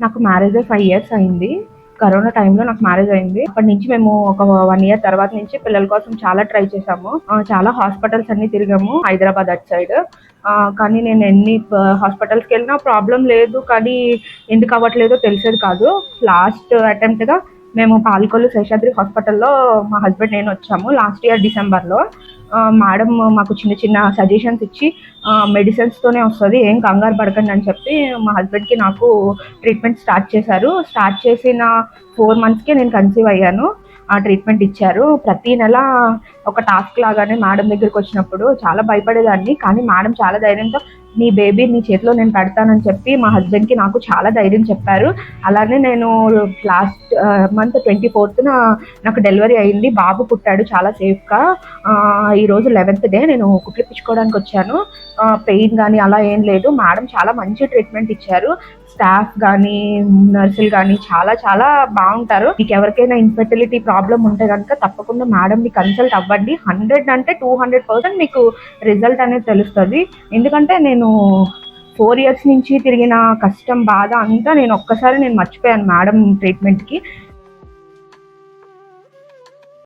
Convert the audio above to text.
నాకు మ్యారేజ్ అయ్యి 5 ఇయర్స్ అయింది. కరోనా టైంలో నాకు మ్యారేజ్ అయింది. అప్పటి నుంచి మేము ఒక 1 ఇయర్ తర్వాత నుంచి పిల్లల కోసం చాలా ట్రై చేశాము. చాలా హాస్పిటల్స్ అన్నీ తిరిగాము హైదరాబాద్ అటు సైడ్. కానీ నేను ఎన్ని హాస్పిటల్స్‌కెళ్ళినా ప్రాబ్లమ్ లేదు. కానీ ఎందుకు అవ్వట్లేదో తెలిసేది కాదు. లాస్ట్ అటెంప్ట్‌గా మేము పాలకొల్లు శేషాద్రి హాస్పిటల్‌లో మా హస్బెండ్ నేను వచ్చాము లాస్ట్ ఇయర్ డిసెంబర్‌లో. మేడం మాకు చిన్న చిన్న సజెషన్స్ ఇచ్చి మెడిసిన్స్తోనే వస్తది, ఏం కంగారు పడకండి అని చెప్పి మా హస్బెండ్‌కి నాకు ట్రీట్మెంట్ స్టార్ట్ చేశారు. స్టార్ట్ చేసిన 4 మంత్స్‌కే నేను కన్సీవ్ అయ్యాను. ఆ ట్రీట్మెంట్ ఇచ్చారు. ప్రతి నెల ఒక టాస్క్ లాగానే మేడం దగ్గరికొచ్చినప్పుడు చాలా భయపడేదాన్ని. కానీ మేడం చాలా ధైర్యంతో నీ బేబీ నీ చేతిలో నేను పెడతానని చెప్పి మా హస్బెండ్‌కి నాకు చాలా ధైర్యం చెప్పారు. అలానే నేను లాస్ట్ మంత్ 24న నాకు డెలివరీ అయింది. బాబు పుట్టాడు చాలా సేఫ్‌గా. ఈరోజు 11th డే నేను కుట్లిప్పించుకోవడానికి వచ్చాను. పెయిన్ గానీ అలా ఏం లేదు. మేడం చాలా మంచి ట్రీట్మెంట్ ఇచ్చారు. స్టాఫ్ గానీ, నర్సులు గానీ చాలా చాలా బావుంటారు. మీకెవరికైనా ఇన్‌ఫెర్టిలిటీ ప్రాబ్లమ్ ఉంటే గనుక తప్పకుండా మేడంని కన్సల్ట్ అవ్వండి. 100 అంటే 200% మీకు రిజల్ట్ అనేది తెలుస్తది. ఎందుకంటే నేను 4 ఇయర్స్ నుంచి తిరిగిన కష్టం, బాధ అంతా నేను ఒక్కసారి మర్చిపోయాను మేడం ట్రీట్మెంట్‌కి.